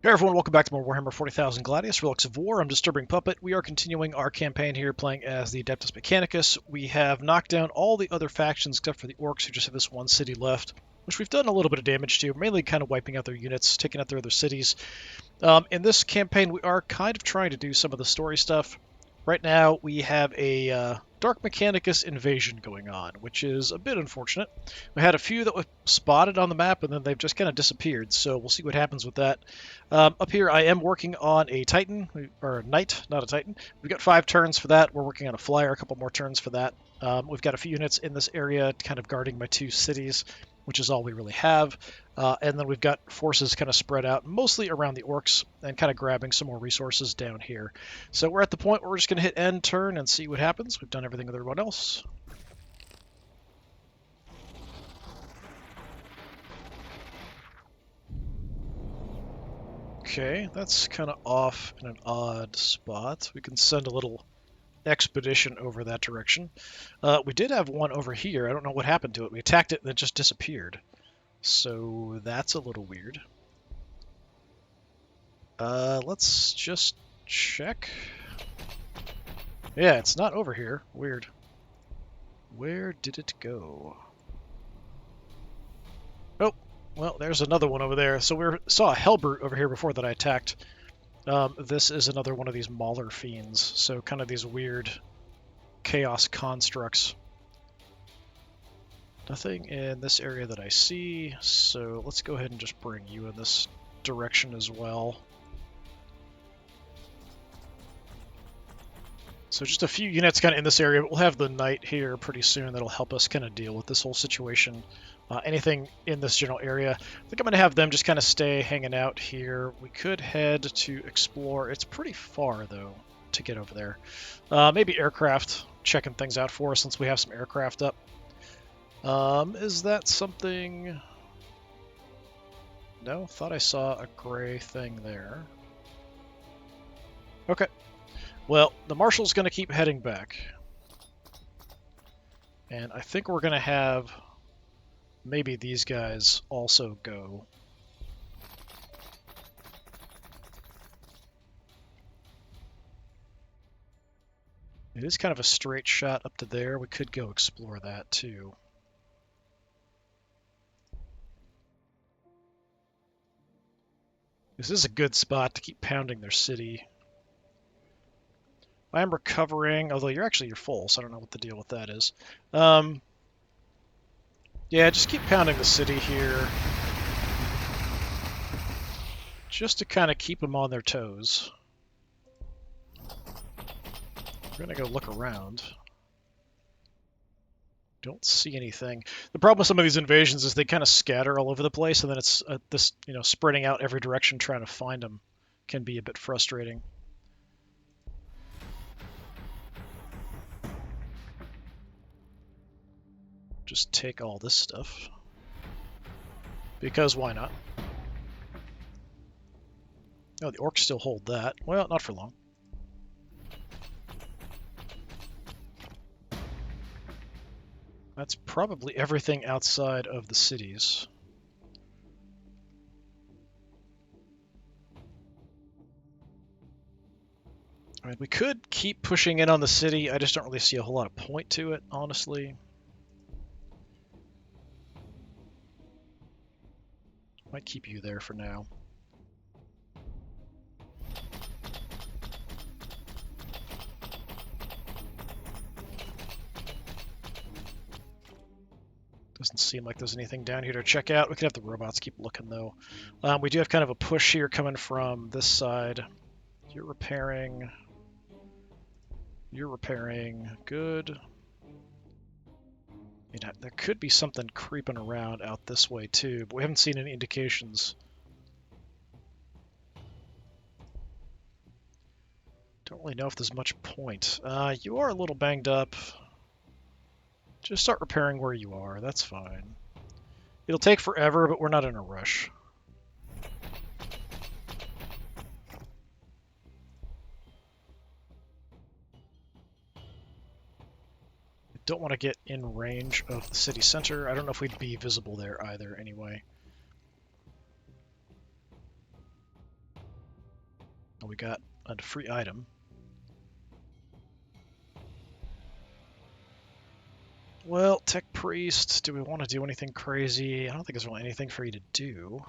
Hey everyone, welcome back to more Warhammer 40,000 Gladius, Relics of War. I'm DisturbingPuppet. We are continuing our campaign here playing as the Adeptus Mechanicus. We have knocked down all the other factions except for the Orcs who just have this one city left, which we've done a little bit of damage to, mainly kind of wiping out their units, taking out their other cities. In this campaign, we are kind of trying to do some of the story stuff. Right now, we have a Dark Mechanicus invasion going on, which is a bit unfortunate. We had a few that were spotted on the map, and then they've just kind of disappeared, so we'll see what happens with that. Up here, I am working on a Titan, or a Knight, not a Titan. We've got 5 turns for that. We're working on a Flyer, a couple more turns for that. We've got a few units in this area kind of guarding my 2 cities, which is all we really have. And then we've got forces kind of spread out, mostly around the Orcs, and kind of grabbing some more resources down here. So we're at the point where we're just going to hit end turn and see what happens. We've done everything with everyone else. Okay, that's kind of off in an odd spot. We can send a little expedition over that direction. We did have one over here. I don't know what happened to it. We attacked it and it just disappeared. So that's a little weird. Let's just check. Yeah, it's not over here. Weird. Where did it go? Oh, well, there's another one over there. So we saw a Hellbrute over here before that I attacked. This is another one of these Mauler fiends. So kind of these weird chaos constructs. Nothing in this area that I see, so let's go ahead and just bring you in this direction as well. So just a few units kind of in this area, but we'll have the Knight here pretty soon that'll help us kind of deal with this whole situation. Anything in this general area. I think I'm going to have them just kind of stay hanging out here. We could head to explore. It's pretty far, though, to get over there. Maybe aircraft, checking things out for us since we have some aircraft up. Is that something... No, thought I saw a gray thing there. Okay. Well, the Marshal's going to keep heading back. And I think we're going to have maybe these guys also go. It is kind of a straight shot up to there. We could go explore that too. This is a good spot to keep pounding their city. I am recovering, although you're full, so I don't know what the deal with that is. Yeah, just keep pounding the city here. Just to kind of keep them on their toes. We're going to go look around. Don't see anything. The problem with some of these invasions is they kind of scatter all over the place, and then it's this, spreading out every direction trying to find them can be a bit frustrating. Just take all this stuff. Because why not? Oh, the Orcs still hold that. Well, not for long. That's probably everything outside of the cities. I mean, we could keep pushing in on the city. I just don't really see a whole lot of point to it, honestly. Might keep you there for now. Doesn't seem like there's anything down here to check out. We could have the robots keep looking, though. We do have kind of a push here coming from this side. You're repairing. You're repairing. Good. There could be something creeping around out this way, too, but we haven't seen any indications. Don't really know if there's much point. You are a little banged up. Just start repairing where you are. That's fine. It'll take forever, but we're not in a rush. I don't want to get in range of the city center. I don't know if we'd be visible there either anyway. Oh, we got a free item. Well, Tech Priest, do we want to do anything crazy? I don't think there's really anything for you to do.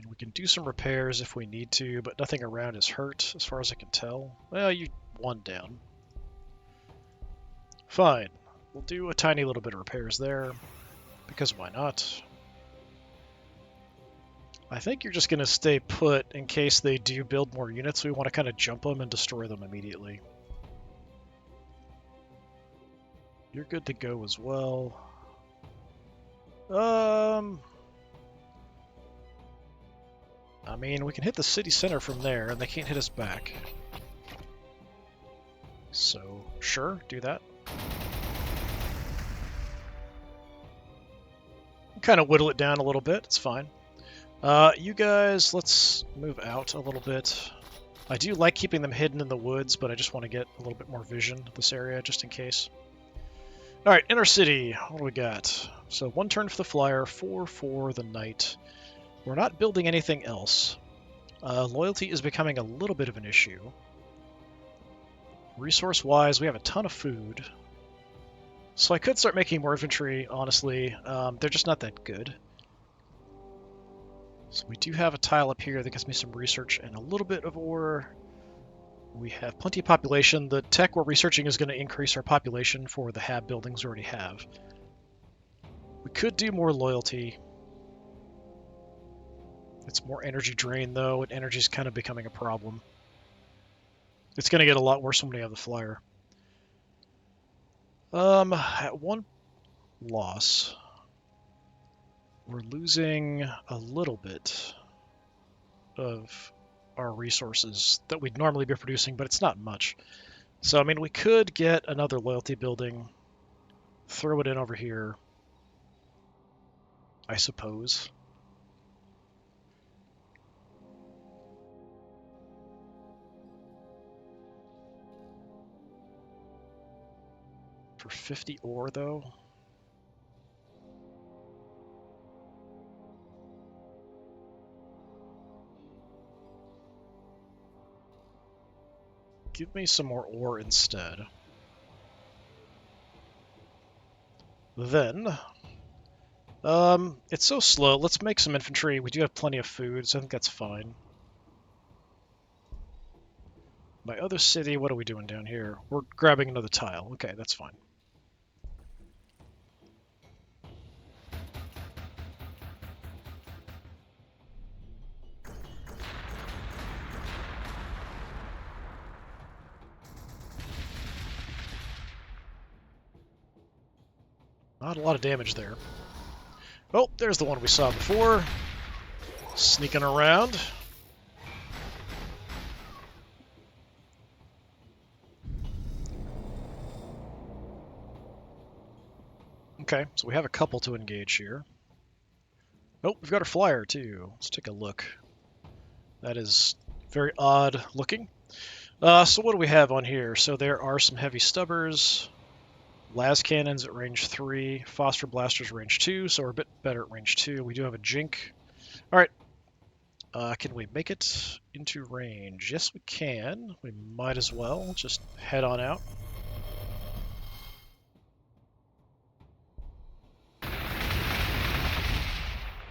We can do some repairs if we need to, but nothing around is hurt, as far as I can tell. Well, you one down. Fine. We'll do a tiny little bit of repairs there, because why not? I think you're just going to stay put in case they do build more units. We want to kind of jump them and destroy them immediately. You're good to go as well. I mean, we can hit the city center from there, and they can't hit us back. So, sure, do that. Kind of whittle it down a little bit, it's fine. You guys, let's move out a little bit. I do like keeping them hidden in the woods, but I just want to get a little bit more vision of this area, just in case. Alright, inner city, what do we got? So 1 turn for the flyer, 4 for the knight. We're not building anything else. Loyalty is becoming a little bit of an issue. Resource-wise, we have a ton of food. So I could start making more infantry, honestly. They're just not that good. So we do have a tile up here that gets me some research and a little bit of ore. We have plenty of population. The tech we're researching is going to increase our population for the hab buildings we already have. We could do more loyalty. It's more energy drain, though, and energy is kind of becoming a problem. It's going to get a lot worse when we have the flyer. At 1 loss, we're losing a little bit of our resources that we'd normally be producing, but it's not much. So, I mean, we could get another loyalty building, throw it in over here, I suppose. For 50 ore, though. Give me some more ore instead. Then, it's so slow. Let's make some infantry. We do have plenty of food, so I think that's fine. My other city, what are we doing down here? We're grabbing another tile. Okay, that's fine. Not a lot of damage there. Oh, there's the one we saw before. Sneaking around. Okay, so we have a couple to engage here. Oh, we've got a flyer too. Let's take a look. That is very odd looking. So what do we have on here? So there are some heavy stubbers. Las cannons at range 3, phosphor blasters range 2, so we're a bit better at range 2. We do have a jink. Alright. Can we make it into range? Yes, we can. We might as well. Just head on out.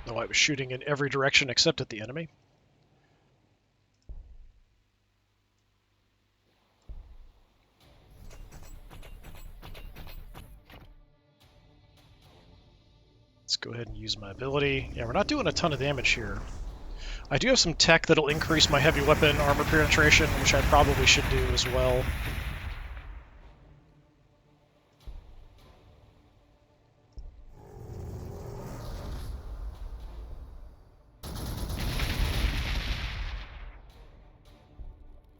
Oh, I was shooting in every direction except at the enemy. Let's go ahead and use my ability. Yeah, we're not doing a ton of damage here. I do have some tech that'll increase my heavy weapon armor penetration, which I probably should do as well.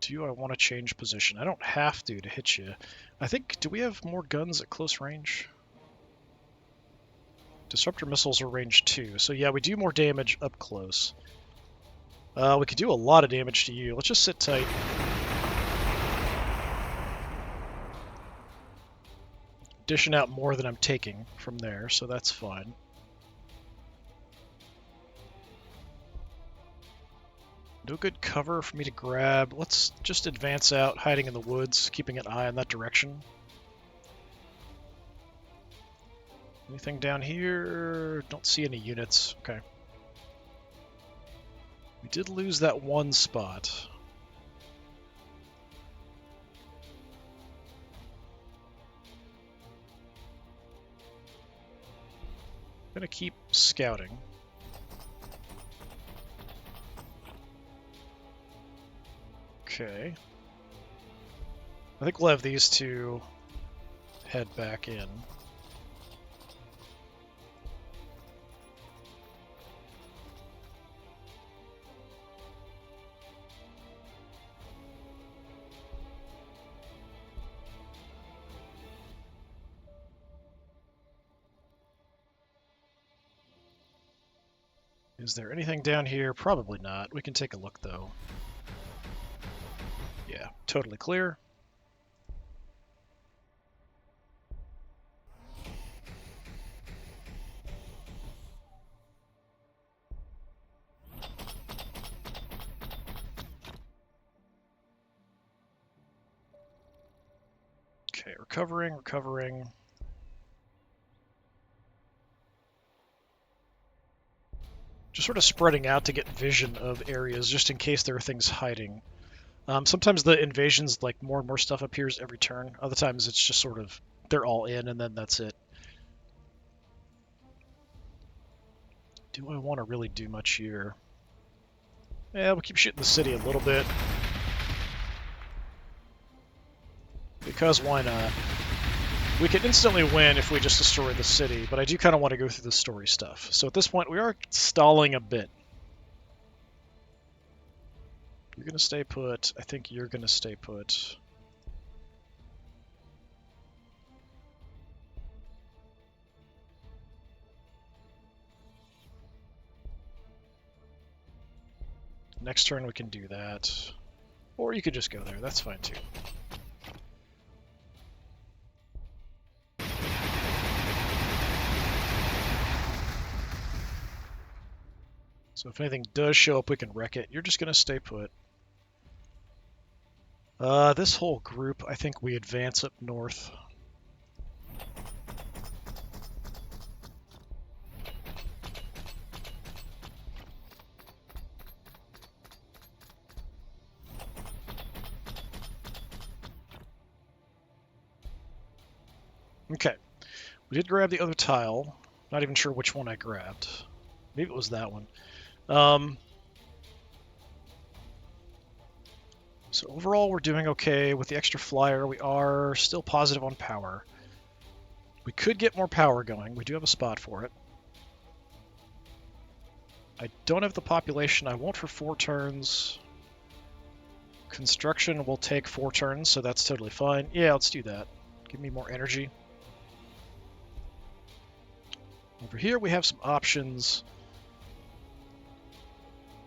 Do I want to change position? I don't have to hit you. I think, do we have more guns at close range? Disruptor missiles are range 2, so yeah, we do more damage up close. We could do a lot of damage to you. Let's just sit tight. dishing out more than I'm taking from there, so that's fine. No good cover for me to grab. Let's just advance out, hiding in the woods, keeping an eye in that direction. Anything down here? Don't see any units. Okay. We did lose that one spot. I'm gonna keep scouting. Okay. I think we'll have these two head back in. Is there anything down here? Probably not. We can take a look, though. Yeah, totally clear. Okay, recovering. Just sort of spreading out to get vision of areas, just in case there are things hiding. Sometimes the invasions, like, more and more stuff appears every turn. Other times it's just sort of, they're all in, and then that's it. Do I want to really do much here? Yeah, we'll keep shooting the city a little bit. Because why not? We can instantly win if we just destroy the city, but I do kind of want to go through the story stuff. So at this point, we are stalling a bit. You're going to stay put. I think you're going to stay put. Next turn we can do that. Or you could just go there. That's fine too. So if anything does show up, we can wreck it. You're just going to stay put. This whole group, I think we advance up north. Okay. We did grab the other tile. Not even sure which one I grabbed. Maybe it was that one. So overall, we're doing okay. With the extra flyer, we are still positive on power. We could get more power going. We do have a spot for it. I don't have the population. I won't for 4 turns. Construction will take 4 turns, so that's totally fine. Yeah, let's do that. Give me more energy. Over here, we have some options.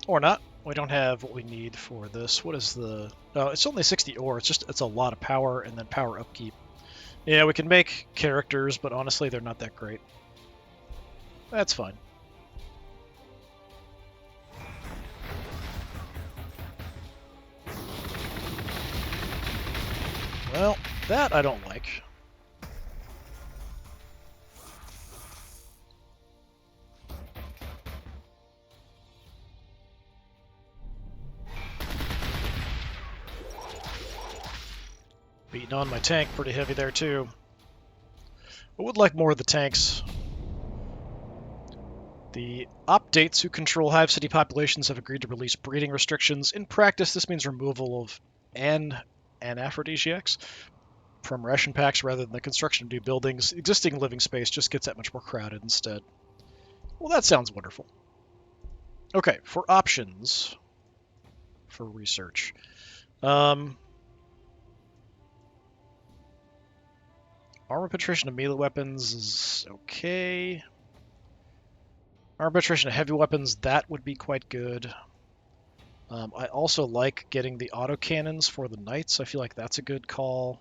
Or not. We don't have what we need for this. What is the... Oh, it's only 60 ore. It's a lot of power and then power upkeep. Yeah, we can make characters, but honestly, they're not that great. That's fine. Well, that I don't like. Beating on my tank pretty heavy there too. I would like more of the tanks. The updates who control hive city populations have agreed to release breeding restrictions. In practice, this means removal of anaphrodisiacs from ration packs rather than the construction of new buildings. Existing living space just gets that much more crowded instead. Well, that sounds wonderful. Okay, for options for research. Armor penetration of melee weapons is okay. Armor penetration of heavy weapons, that would be quite good. I also like getting the autocannons for the knights. I feel like that's a good call.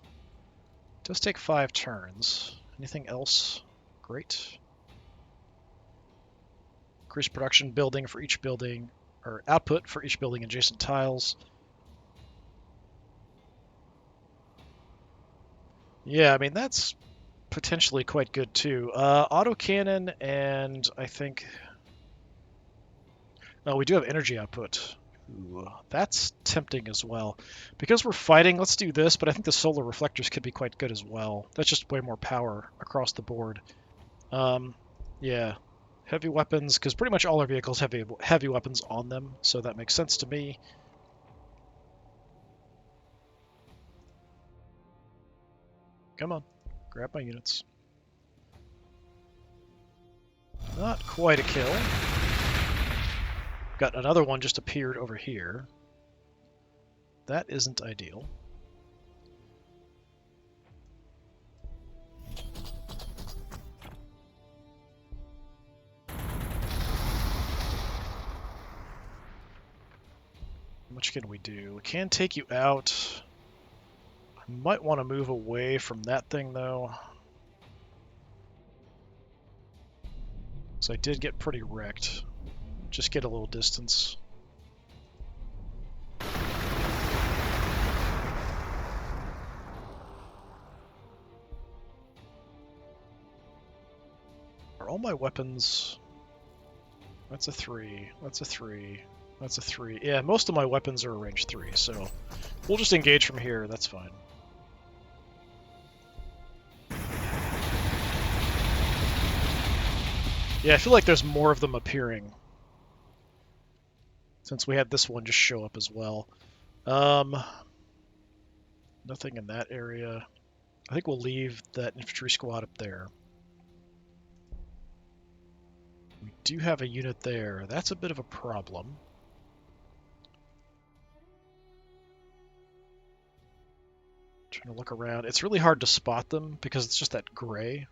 It does take 5 turns. Anything else? Great. Increase production building for each building, or output for each building adjacent tiles. Yeah, I mean, that's potentially quite good too. Autocannon and I think... Oh, we do have energy output. Ooh, that's tempting as well. Because we're fighting, let's do this, but I think the solar reflectors could be quite good as well. That's just way more power across the board. Yeah. Heavy weapons, because pretty much all our vehicles have heavy weapons on them, so that makes sense to me. Come on, grab my units. Not quite a kill. Got another one just appeared over here. That isn't ideal. How much can we do? We can take you out. I might want to move away from that thing, though. So I did get pretty wrecked. Just get a little distance. Are all my weapons... That's a 3. That's a 3. That's a 3. Yeah, most of my weapons are a range 3, so we'll just engage from here. That's fine. Yeah, I feel like there's more of them appearing, since we had this one just show up as well. Nothing in that area. I think we'll leave that infantry squad up there. We do have a unit there. That's a bit of a problem. Trying to look around. It's really hard to spot them because it's just that gray.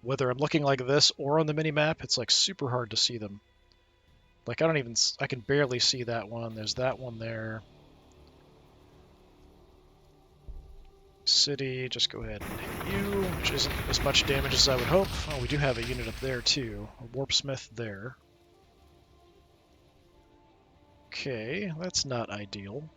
Whether I'm looking like this or on the mini-map, it's like super hard to see them. Like I can barely see that one. There's that one there. City, just go ahead and hit you, which isn't as much damage as I would hope. Oh, we do have a unit up there too. A warpsmith there. Okay, that's not ideal.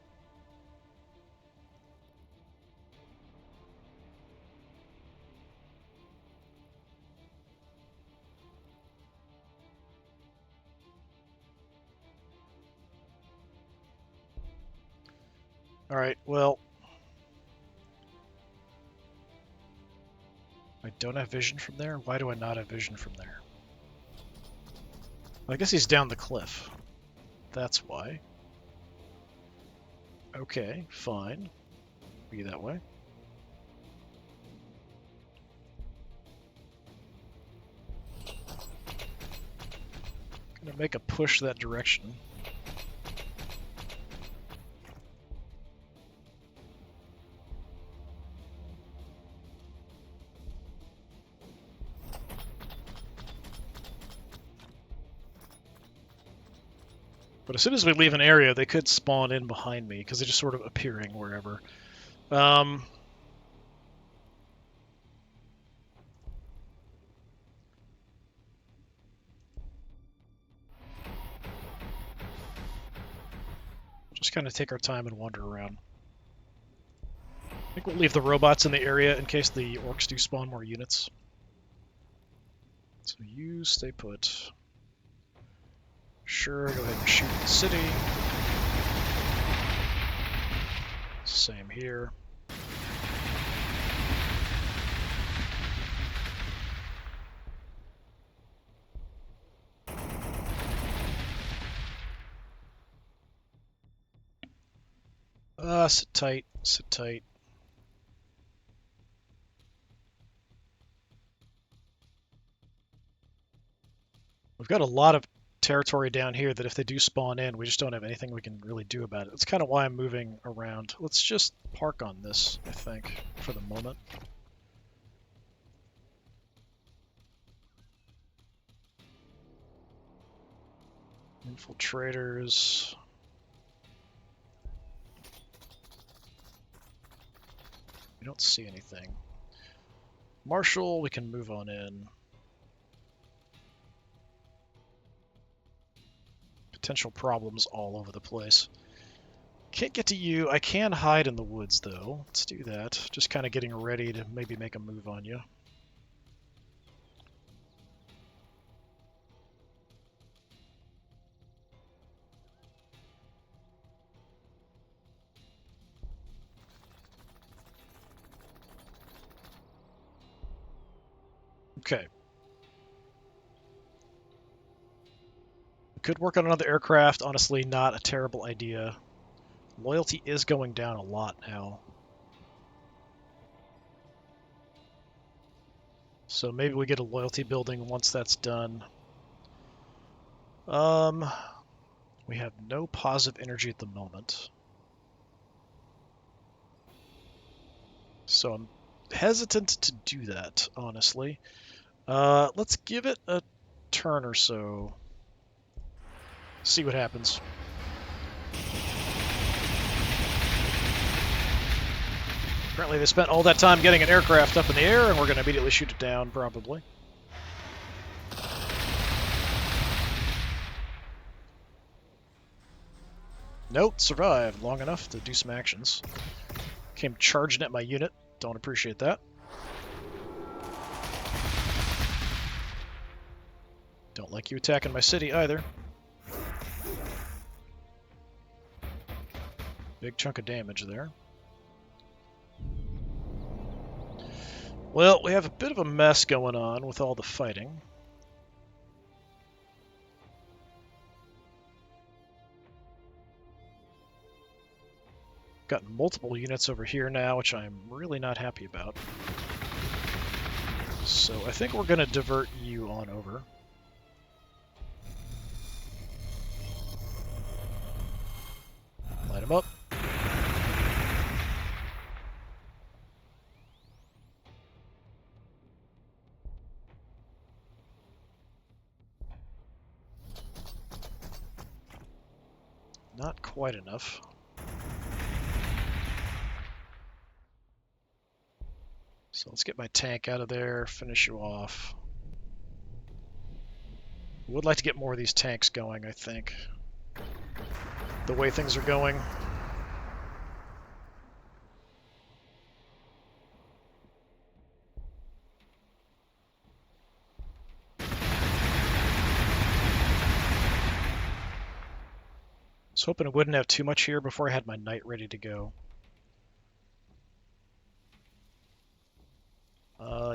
Alright, well... I don't have vision from there? Why do I not have vision from there? Well, I guess he's down the cliff. That's why. Okay, fine. Be that way. Gonna make a push that direction. But as soon as we leave an area, they could spawn in behind me, because they're just sort of appearing wherever. Just kind of take our time and wander around. I think we'll leave the robots in the area in case the orcs do spawn more units. So you stay put. Sure, go ahead and shoot the city. Same here. Sit tight, sit tight. We've got a lot of territory down here that if they do spawn in, we just don't have anything we can really do about it. That's kind of why I'm moving around. Let's just park on this, I think, for the moment. Infiltrators. We don't see anything. Marshall, we can move on in. Potential problems all over the place. Can't get to you. I can hide in the woods, though. Let's do that. Just kind of getting ready to maybe make a move on you. Okay. Could work on another aircraft. Honestly, not a terrible idea. Loyalty is going down a lot now. So maybe we get a loyalty building once that's done. We have no positive energy at the moment. So I'm hesitant to do that, honestly. Let's give it a turn or so. See what happens. Apparently they spent all that time getting an aircraft up in the air, and we're going to immediately shoot it down, probably. Nope, survived long enough to do some actions. Came charging at my unit. Don't appreciate that. Don't like you attacking my city either. Big chunk of damage there. Well, we have a bit of a mess going on with all the fighting. Got multiple units over here now, which I'm really not happy about. So I think we're going to divert you on over. Light him up. Not quite enough. So let's get my tank out of there, finish you off. Would like to get more of these tanks going, I think. The way things are going. I was hoping I wouldn't have too much here before I had my knight ready to go.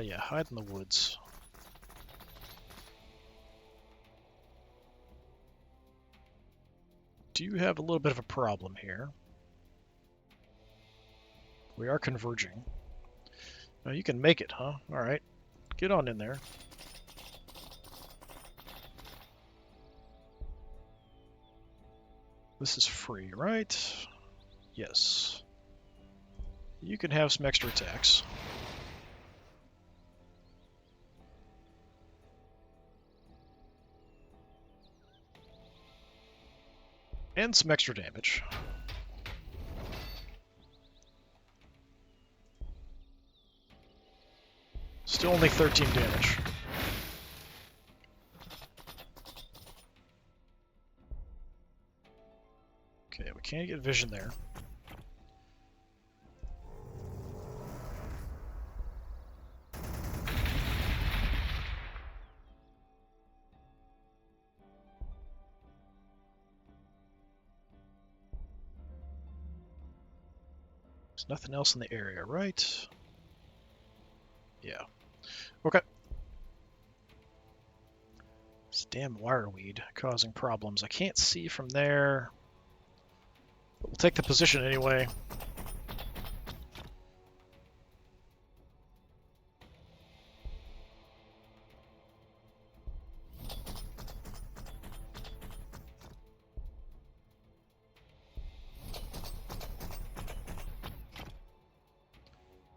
Yeah, hide in the woods. Do have a little bit of a problem here. We are converging. Now you can make it, huh? Alright. Get on in there. This is free, right? Yes. You can have some extra attacks. And some extra damage. Still only 13 damage. Okay, we can't get vision there. There's nothing else in the area, right? Yeah. Okay. This damn wireweed causing problems. I can't see from there. But we'll take the position anyway.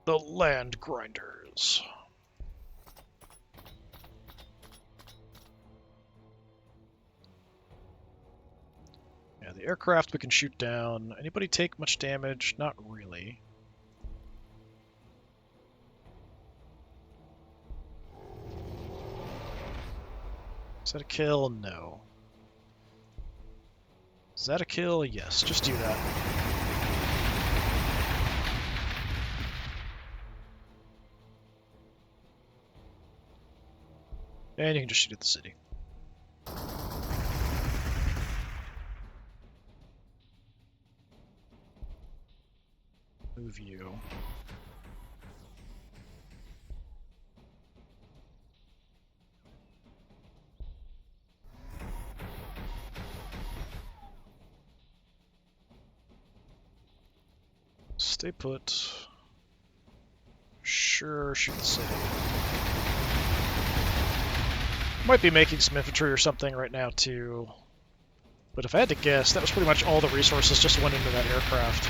The land grinders. Yeah, the aircraft we can shoot down. Anybody take much damage? Not really. Is that a kill? No. Is that a kill? Yes, just do that. And you can just shoot at the city. Move you. Stay put. Sure, shoot the city. Might be making some infantry or something right now too. But if I had to guess, that was pretty much all the resources just went into that aircraft.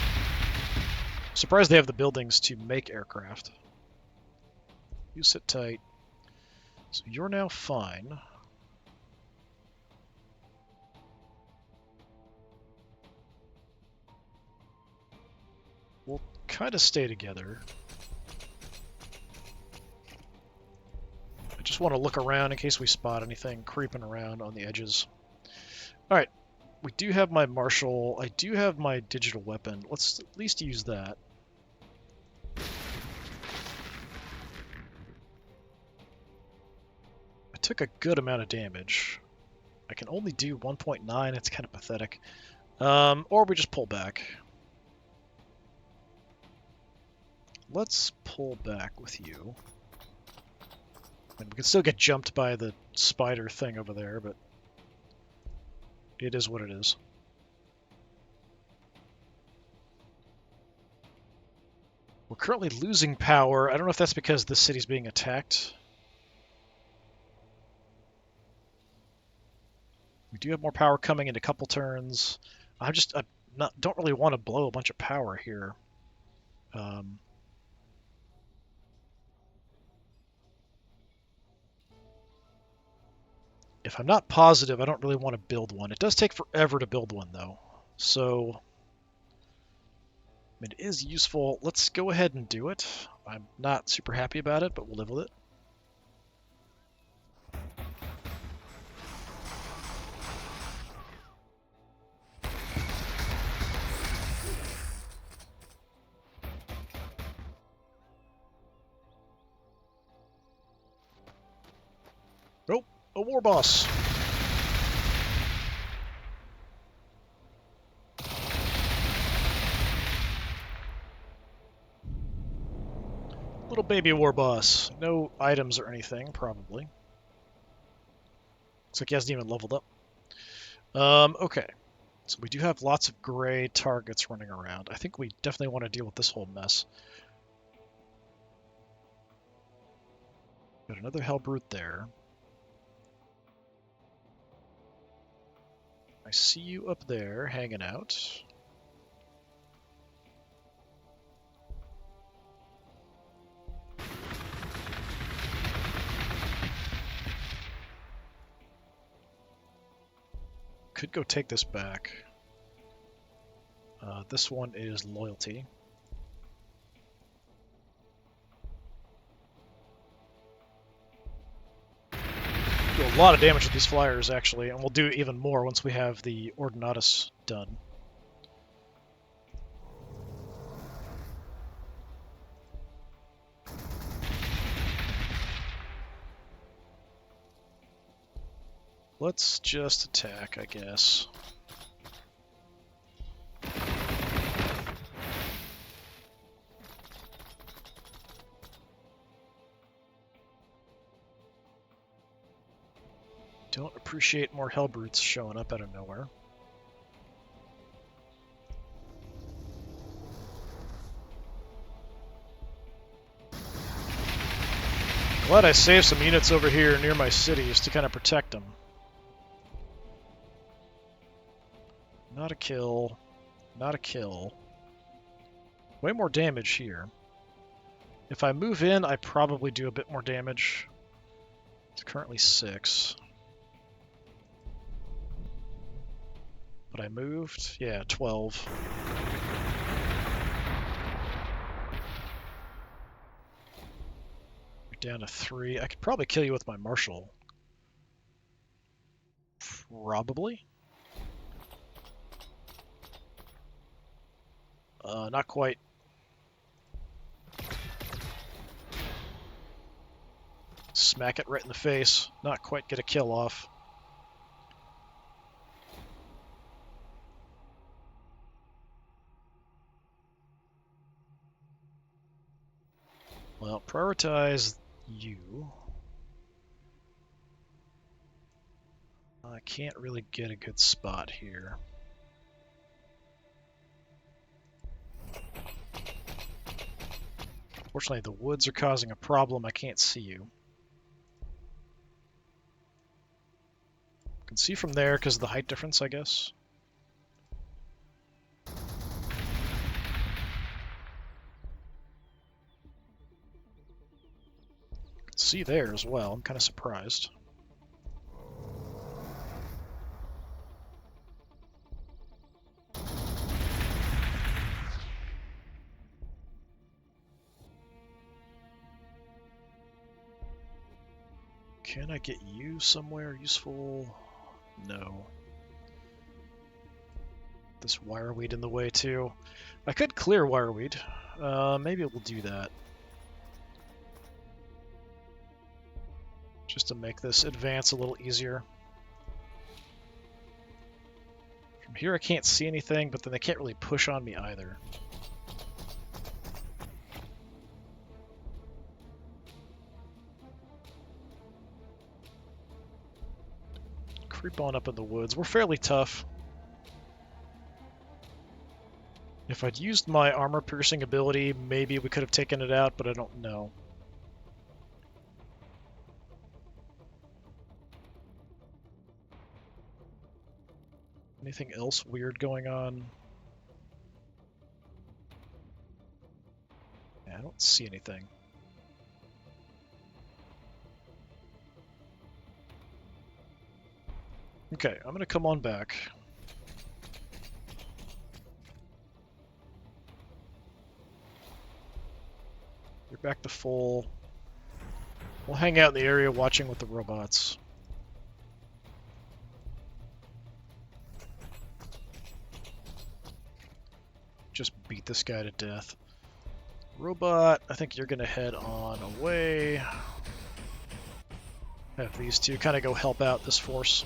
Surprised they have the buildings to make aircraft. You sit tight. So you're now fine. We'll kind of stay together. I just want to look around in case we spot anything creeping around on the edges. Alright, we do have my martial. I do have my digital weapon. Let's at least use that. I took a good amount of damage. I can only do 1.9. It's kind of pathetic. Or we just pull back. Let's pull back with you. And we can still get jumped by the spider thing over there, but it is what it is. We're currently losing power. I don't know if that's because the city's being attacked. We do have more power coming in a couple turns. I don't really want to blow a bunch of power here. If I'm not positive, I don't really want to build one. It does take forever to build one, though. So, I mean, it is useful. Let's go ahead and do it. I'm not super happy about it, but we'll live with it. Nope, a war boss. Little baby war boss. No items or anything, probably. Looks like he hasn't even leveled up. Okay. So we do have lots of gray targets running around. I think we definitely want to deal with this whole mess. Got another Hellbrute there. I see you up there, hanging out. Could go take this back. This one is loyalty. Do a lot of damage with these flyers, actually, and we'll do even more once we have the Ordinatus done. Let's just attack, I guess. Don't appreciate more Hellbrutes showing up out of nowhere. Glad I saved some units over here near my cities to kind of protect them. Not a kill. Not a kill. Way more damage here. If I move in, I probably do a bit more damage. It's currently 6. But I moved? Yeah, 12. You're down to 3. I could probably kill you with my martial. Probably. Not quite. Smack it right in the face. Not quite get a kill off. Well, prioritize you. I can't really get a good spot here. Fortunately, the woods are causing a problem. I can't see you. Can see from there because of the height difference, I guess. Can see there as well. I'm kind of surprised. Can I get you somewhere useful? No. This wireweed in the way too. I could clear wireweed. Maybe we'll do that. Just to make this advance a little easier. From here I can't see anything, but then they can't really push on me either. Creep on up in the woods. We're fairly tough. If I'd used my armor-piercing ability, maybe we could have taken it out, but I don't know. Anything else weird going on? Yeah, I don't see anything. Okay, I'm gonna come on back. You're back to full. We'll hang out in the area watching with the robots. Just beat this guy to death. Robot, I think you're gonna head on away. Have these two kind of go help out this force.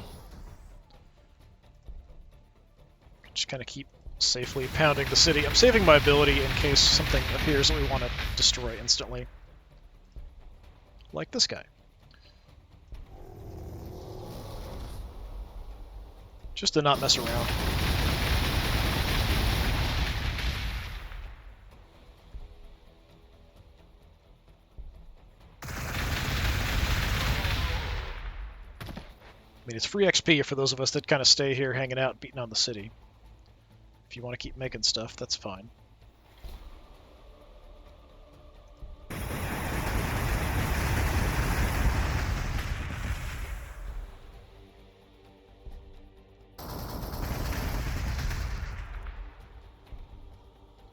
Just kind of keep safely pounding the city. I'm saving my ability in case something appears that we want to destroy instantly. Like this guy. Just to not mess around. I mean, it's free XP for those of us that kind of stay here hanging out, beating on the city. If you want to keep making stuff, that's fine.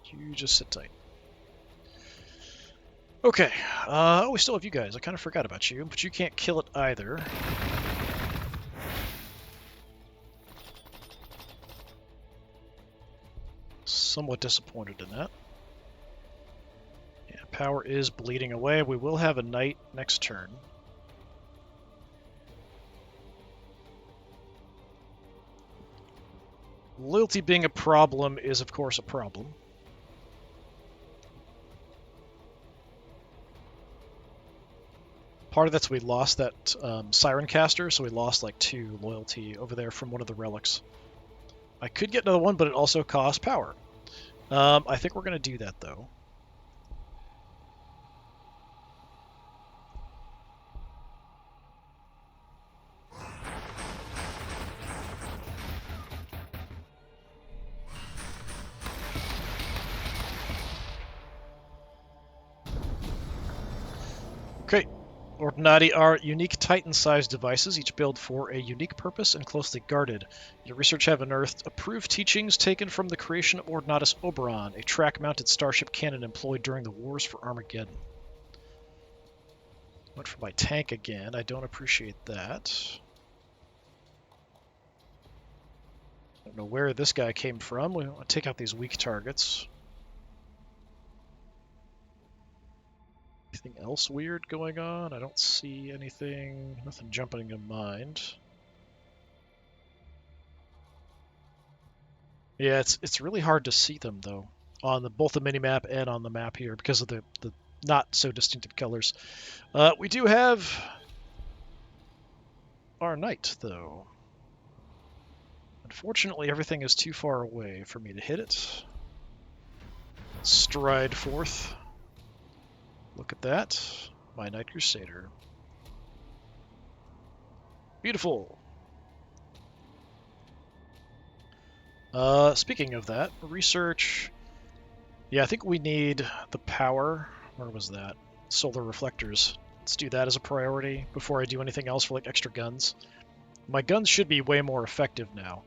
You just sit tight. Okay. Oh, we still have you guys. I kind of forgot about you, but you can't kill it either. Somewhat disappointed in that. Yeah, power is bleeding away. We will have a knight next turn. Loyalty being a problem is, of course, a problem. Part of that's we lost that Siren Caster, so we lost like 2 loyalty over there from one of the relics. I could get another one, but it also costs power. I think we're going to do that, though. Okay. Ordinati are unique Titan-sized devices, each built for a unique purpose and closely guarded. Your research have unearthed approved teachings taken from the creation of Ordinatus Oberon, a track-mounted starship cannon employed during the wars for Armageddon. Went for my tank again. I don't appreciate that. Don't know where this guy came from. We want to take out these weak targets. Anything else weird going on? I don't see anything. Nothing jumping in mind. Yeah, it's really hard to see them though on both the minimap and on the map here because of the not so distinctive colors. We do have our knight though. Unfortunately, everything is too far away for me to hit it. Stride forth. Look at that. My Knight Crusader. Beautiful. Speaking of that, research. Yeah, I think we need the power. Where was that? Solar reflectors. Let's do that as a priority before I do anything else for like extra guns. My guns should be way more effective now.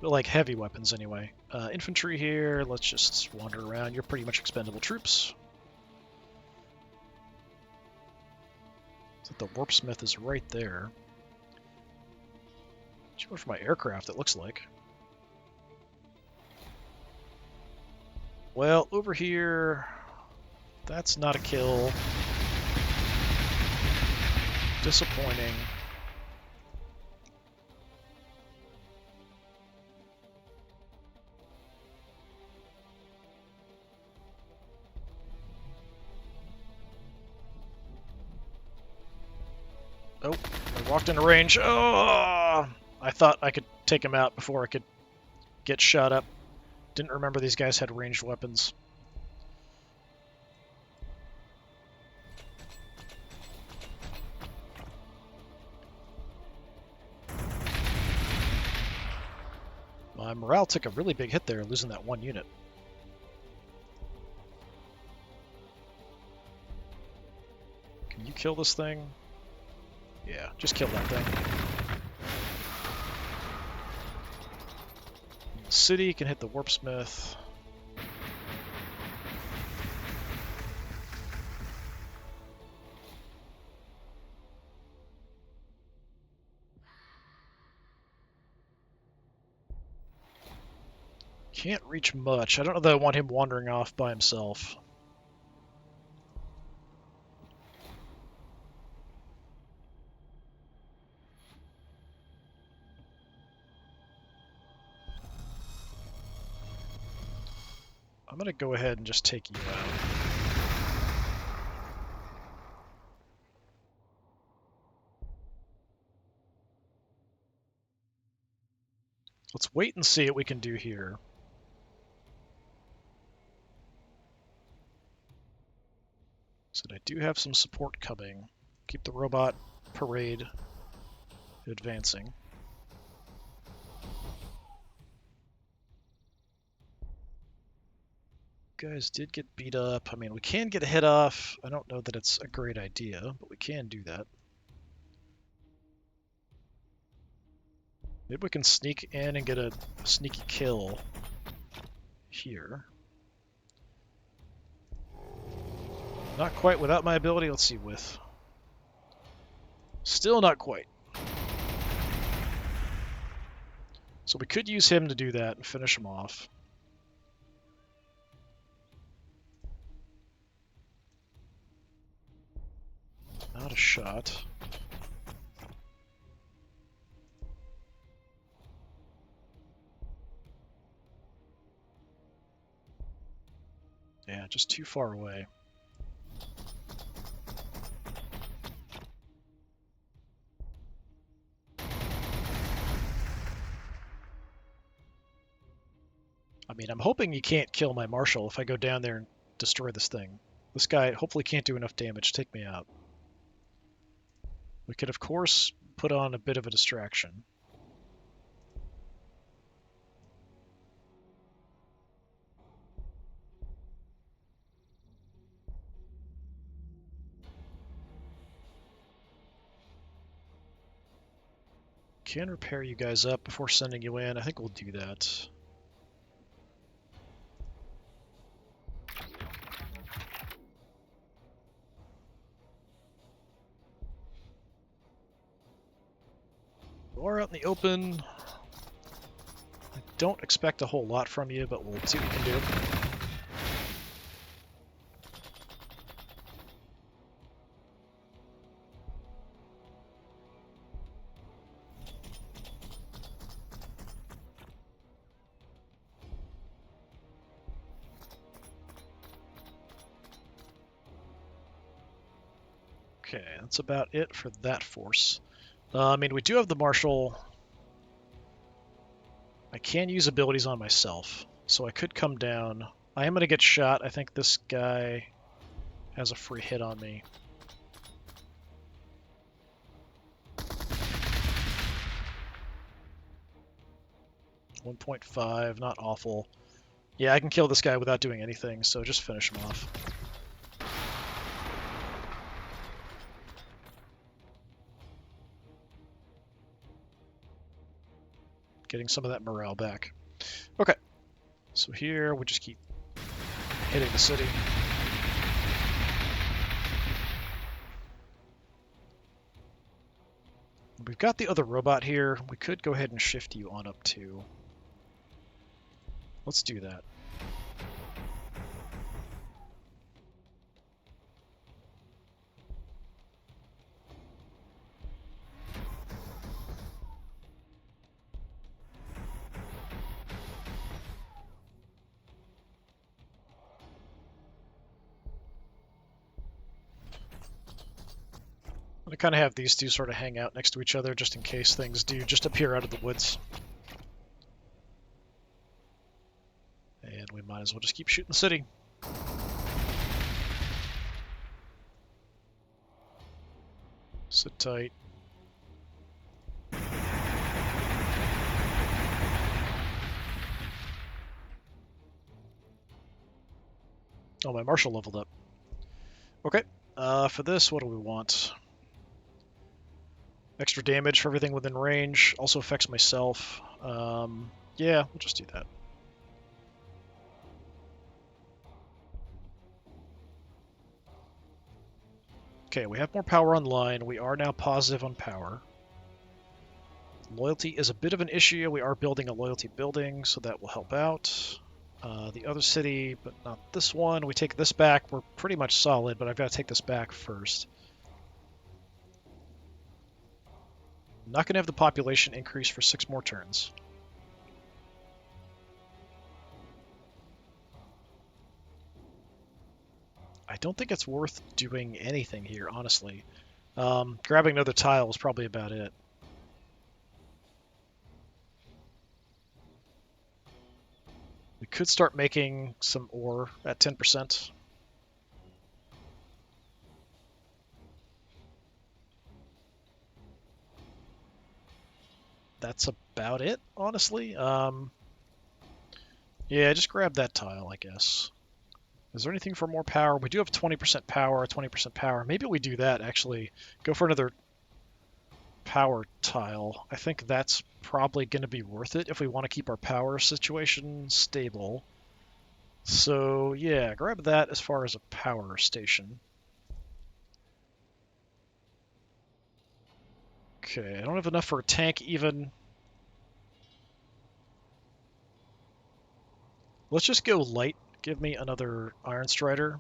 But like heavy weapons anyway. Infantry here, let's just wander around. You're pretty much expendable troops. So the Warpsmith is right there. Too much for my aircraft, it looks like. Well, over here, that's not a kill. Disappointing. Oh, I walked into range. Oh! I thought I could take him out before I could get shot up. Didn't remember these guys had ranged weapons. My morale took a really big hit there, losing that one unit. Can you kill this thing? Yeah, just kill that thing. The city can hit the Warpsmith. Can't reach much. I don't know that I want him wandering off by himself. I'm going to go ahead and just take you out. Let's wait and see what we can do here. So I do have some support coming. Keep the robot parade advancing. Guys did get beat up. I mean, we can get a hit off. I don't know that it's a great idea, but we can do that. Maybe we can sneak in and get a sneaky kill here. Not quite without my ability. Let's see with. Still not quite. So we could use him to do that and finish him off. Not a shot. Yeah, just too far away. I mean, I'm hoping you can't kill my Marshal if I go down there and destroy this thing. This guy hopefully can't do enough damage to take me out. We could, of course, put on a bit of a distraction. Can repair you guys up before sending you in. I think we'll do that. You are out in the open. I don't expect a whole lot from you, but we'll see what we can do. Okay, that's about it for that force. I mean, we do have the Marshal. I can use abilities on myself, so I could come down. I am going to get shot. I think this guy has a free hit on me. .5, not awful. Yeah, I can kill this guy without doing anything, so just finish him off. Getting some of that morale back. Okay, so here we just keep hitting the city. We've got the other robot here. We could go ahead and shift you on up too. Let's do that. I kind of have these two sort of hang out next to each other just in case things do just appear out of the woods. And we might as well just keep shooting the city. Sit tight. Oh, my Marshal leveled up. Okay, for this, what do we want? Extra damage for everything within range. Also affects myself. Yeah, we'll just do that. Okay, we have more power online. We are now positive on power. Loyalty is a bit of an issue. We are building a loyalty building, so that will help out. The other city, but not this one. We take this back. We're pretty much solid, but I've got to take this back first. I'm not going to have the population increase for 6 more turns. I don't think it's worth doing anything here, honestly. Grabbing another tile was probably about it. We could start making some ore at 10%. That's about it, honestly. Yeah, just grab that tile, I guess. Is there anything for more power? We do have 20% power, 20% power. Maybe we do that, actually. Go for another power tile. I think that's probably going to be worth it if we want to keep our power situation stable. So, yeah, grab that as far as a power station. Okay, I don't have enough for a tank even. Let's just go light. Give me another Iron Strider.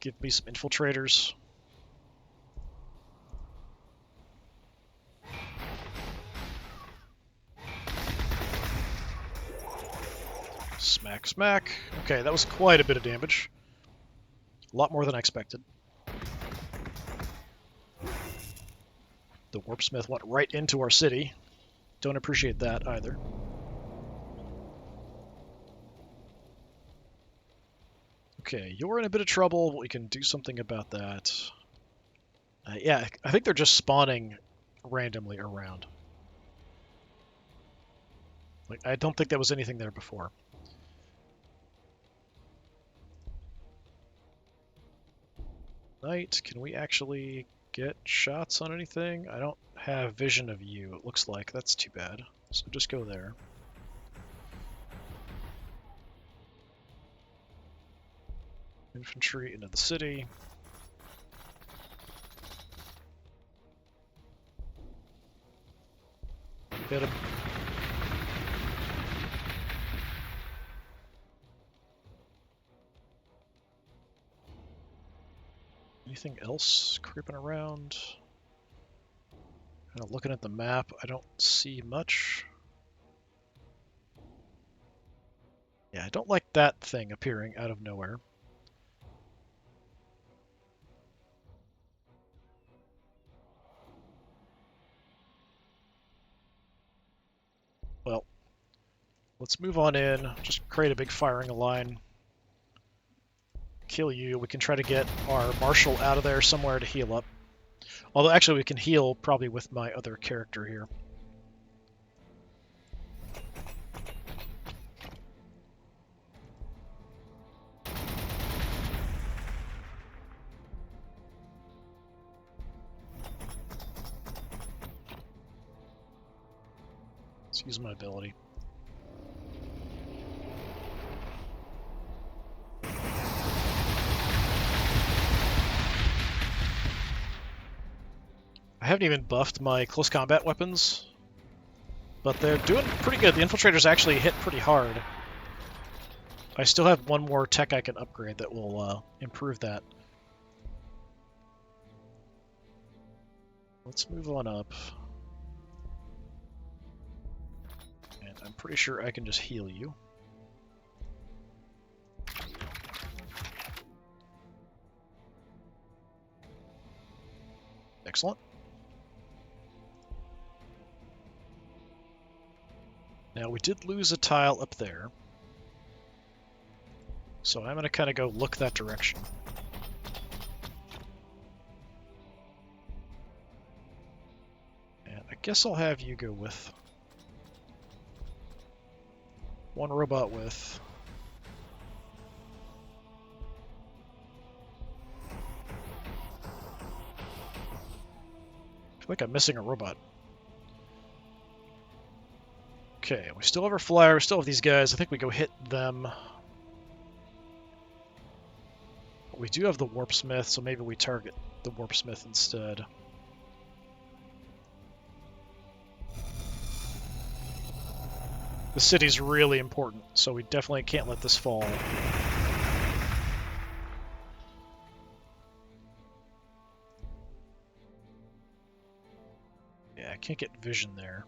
Give me some infiltrators. Smack, smack. Okay, that was quite a bit of damage. A lot more than I expected. The Warpsmith went right into our city. Don't appreciate that either. Okay, you're in a bit of trouble, but we can do something about that. Yeah, I think they're just spawning randomly around. Like, I don't think there was anything there before. Knight, can we actually get shots on anything? I don't have vision of you, it looks like. That's too bad. So just go there. Infantry into the city. Hit him. Anything else creeping around? Kind of looking at the map, I don't see much. Yeah, I don't like that thing appearing out of nowhere. Well, let's move on in, just create a big firing line. Kill you. We can try to get our marshal out of there somewhere to heal up. Although actually we can heal probably with my other character here. Let's use my ability. I haven't even buffed my close combat weapons, but they're doing pretty good. The infiltrators actually hit pretty hard. I still have one more tech I can upgrade that will improve that. Let's move on up. And I'm pretty sure I can just heal you. Excellent. Now, we did lose a tile up there, so I'm going to kind of go look that direction. And I guess I'll have you go with one robot with. I feel like I'm missing a robot. Okay, we still have our flyer, we still have these guys. I think we go hit them. But we do have the warpsmith, so maybe we target the warpsmith instead. The city's really important, so we definitely can't let this fall. Yeah, I can't get vision there.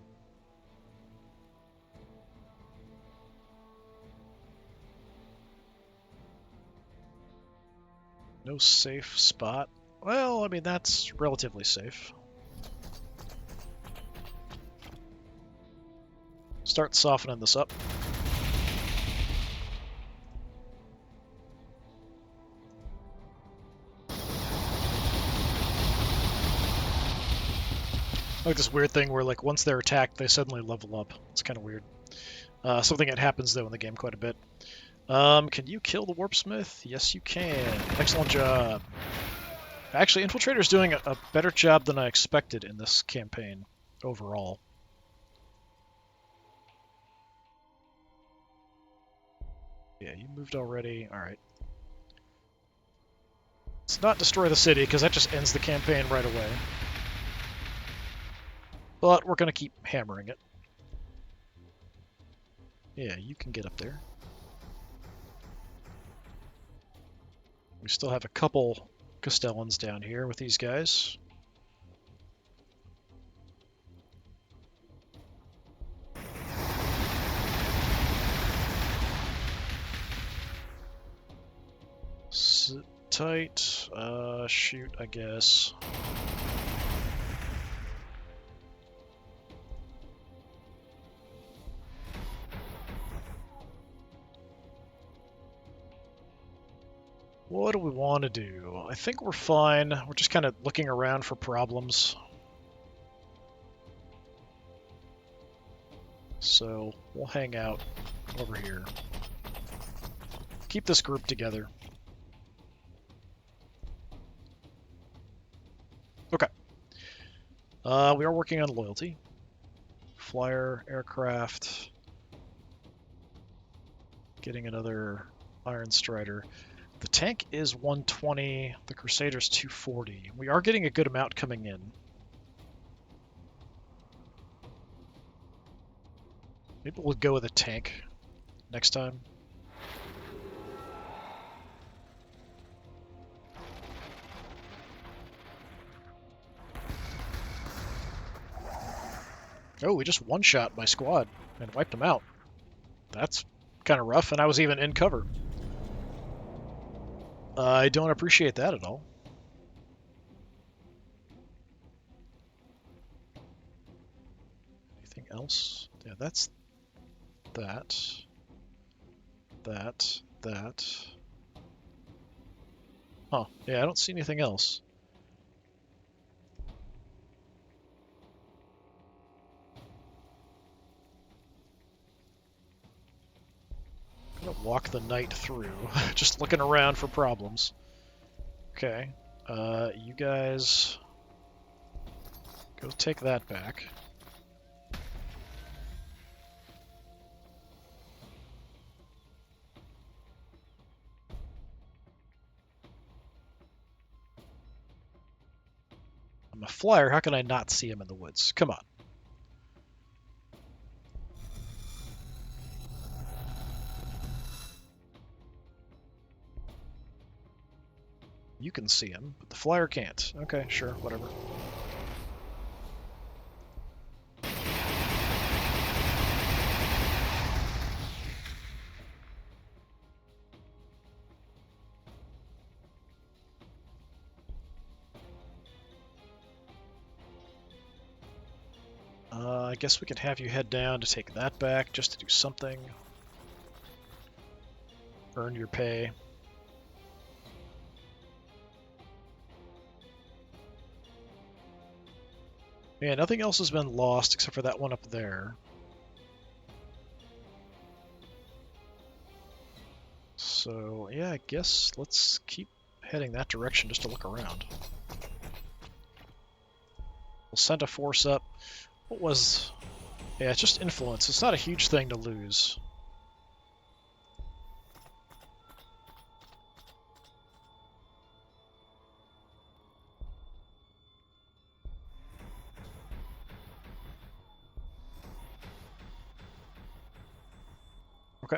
No safe spot. Well, I mean, that's relatively safe. Start softening this up. Like this weird thing where, like, once they're attacked, they suddenly level up. It's kind of weird. Something that happens, though, in the game quite a bit. Can you kill the warpsmith? Yes, you can. Excellent job. Actually, Infiltrator's doing a better job than I expected in this campaign, overall. Yeah, you moved already. Alright. Let's not destroy the city, because that just ends the campaign right away. But we're going to keep hammering it. Yeah, you can get up there. We still have a couple Castellans down here with these guys. Sit tight. Shoot, I guess. What do we want to do? I think we're fine. We're just kind of looking around for problems. So we'll hang out over here. Keep this group together. Okay. We are working on loyalty. Flyer, aircraft. Getting another Iron Strider. The tank is 120, the Crusader's 240. We are getting a good amount coming in. Maybe we'll go with a tank next time. Oh, we just one-shot my squad and wiped them out. That's kind of rough, and I was even in cover. I don't appreciate that at all. Anything else? Yeah, that's that. That. Huh. Yeah, I don't see anything else. I'm gonna walk the knight through, just looking around for problems. Okay. You guys go take that back. I'm a flyer, how can I not see him in the woods? Come on. You can see him, but the flyer can't. Okay, sure, whatever. I guess we can have you head down to take that back, just to do something. Earn your pay. Yeah, nothing else has been lost except for that one up there. So, yeah, I guess let's keep heading that direction just to look around. We'll send a force up. What was... Yeah, it's just influence. It's not a huge thing to lose. Okay.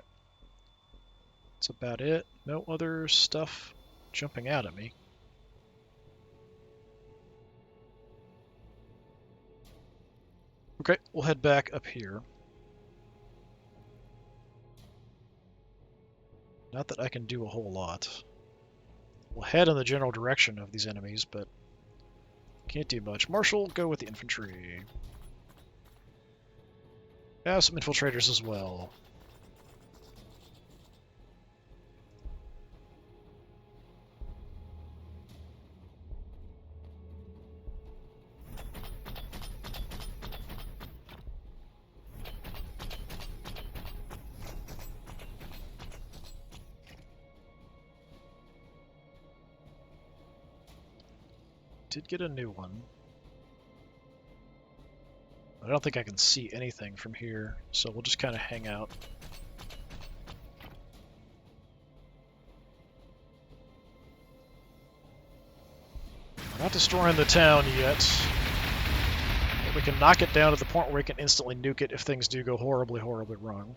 That's about it. No other stuff jumping out at me. Okay, we'll head back up here. Not that I can do a whole lot. We'll head in the general direction of these enemies, but can't do much. Marshal, go with the infantry. Have some infiltrators as well. Did get a new one. I don't think I can see anything from here, so we'll just kind of hang out. We're not destroying the town yet, but we can knock it down to the point where we can instantly nuke it if things do go horribly, horribly wrong.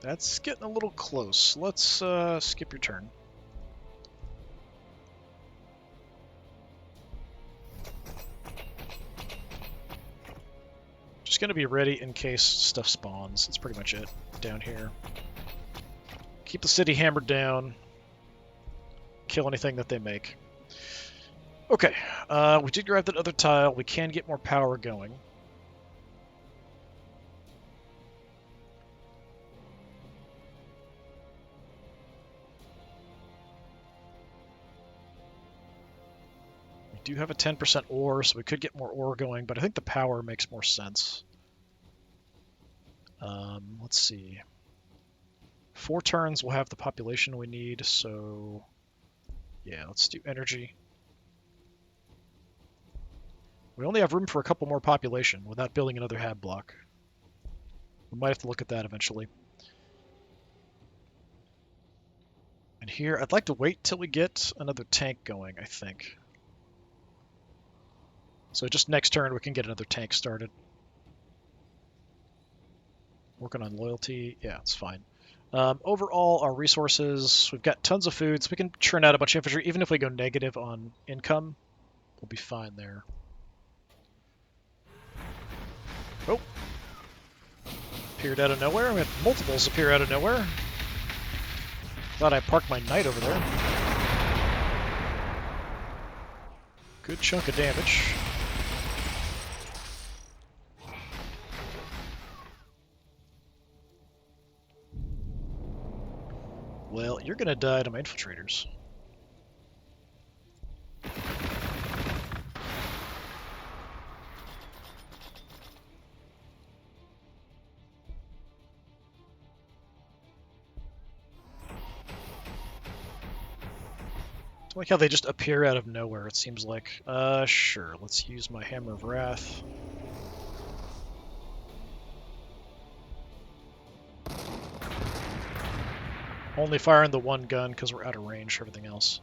That's getting a little close. Let's skip your turn. Just going to be ready in case stuff spawns. That's pretty much it down here. Keep the city hammered down. Kill anything that they make. Okay, we did grab that other tile. We can get more power going. We do have a 10% ore, so we could get more ore going, but I think the power makes more sense. Let's see. 4 turns we'll have the population we need, so yeah, let's do energy. We only have room for a couple more population without building another hab block. We might have to look at that eventually. And here, I'd like to wait till we get another tank going, I think. So just next turn we can get another tank started. Working on loyalty. Yeah, it's fine. Overall, our resources, we've got tons of food, so we can churn out a bunch of infantry. Even if we go negative on income, we'll be fine there. Oh. Appeared out of nowhere. We had multiples appear out of nowhere. Thought I parked my knight over there. Good chunk of damage. Well, you're gonna die to my infiltrators. I like how they just appear out of nowhere, it seems like. Sure, let's use my Hammer of Wrath. Only firing the one gun because we're out of range for everything else.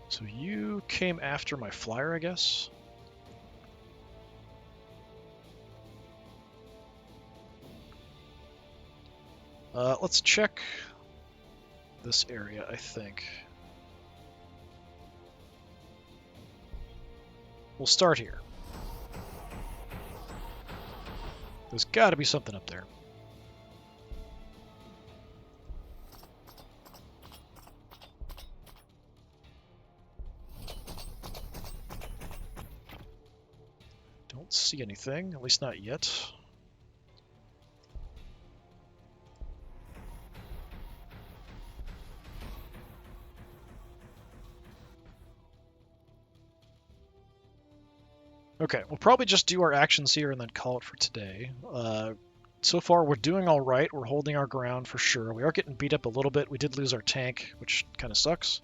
So you came after my flyer, I guess? Let's check this area, I think. We'll start here. There's got to be something up there. Don't see anything, at least not yet. Okay, we'll probably just do our actions here and then call it for today. So far, we're doing all right. We're holding our ground for sure. We are getting beat up a little bit. We did lose our tank, which kind of sucks.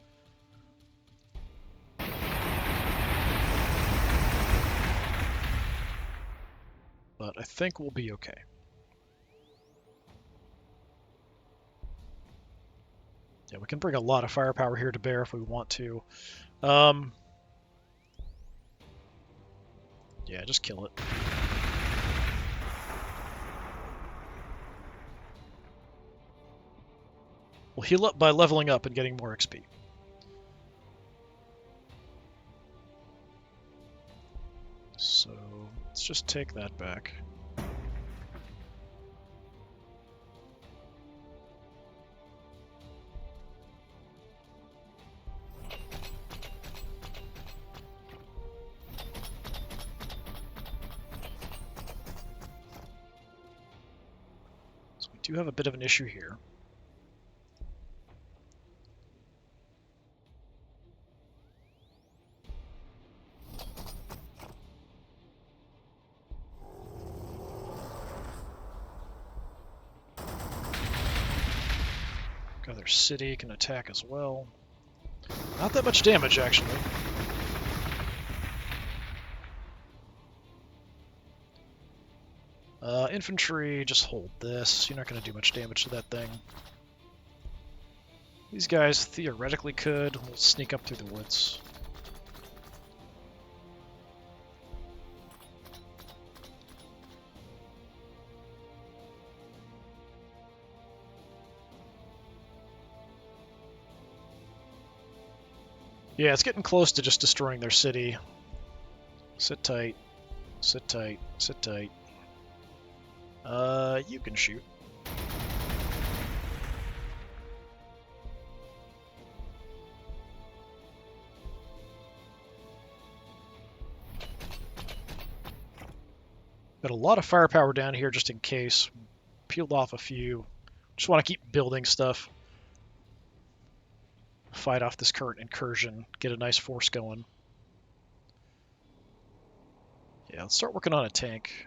But I think we'll be okay. Yeah, we can bring a lot of firepower here to bear if we want to. Yeah, just kill it. We'll heal up by leveling up and getting more XP. So, let's just take that back. So we do have a bit of an issue here. Their city can attack as well. Not that much damage, actually. Infantry, just hold this. You're not going to do much damage to that thing. These guys theoretically could. We'll sneak up through the woods. Yeah, it's getting close to just destroying their city. Sit tight. Sit tight. Sit tight. You can shoot. Got a lot of firepower down here just in case. Peeled off a few. Just want to keep building stuff. Fight off this current incursion, get a nice force going. Yeah, let's start working on a tank.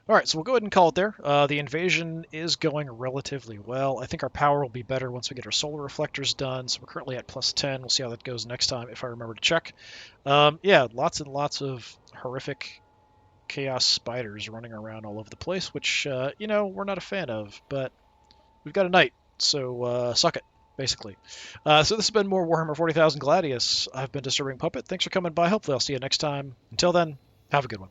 Alright, so we'll go ahead and call it there. The invasion is going relatively well. I think our power will be better once we get our solar reflectors done, so we're currently at +10. We'll see how that goes next time, if I remember to check. Yeah, lots and lots of horrific chaos spiders running around all over the place, which, you know, we're not a fan of, but we've got a knight, so suck it. basically. So this has been more Warhammer 40,000 Gladius. I've been Disturbing Puppet. Thanks for coming by. Hopefully I'll see you next time. Until then, have a good one.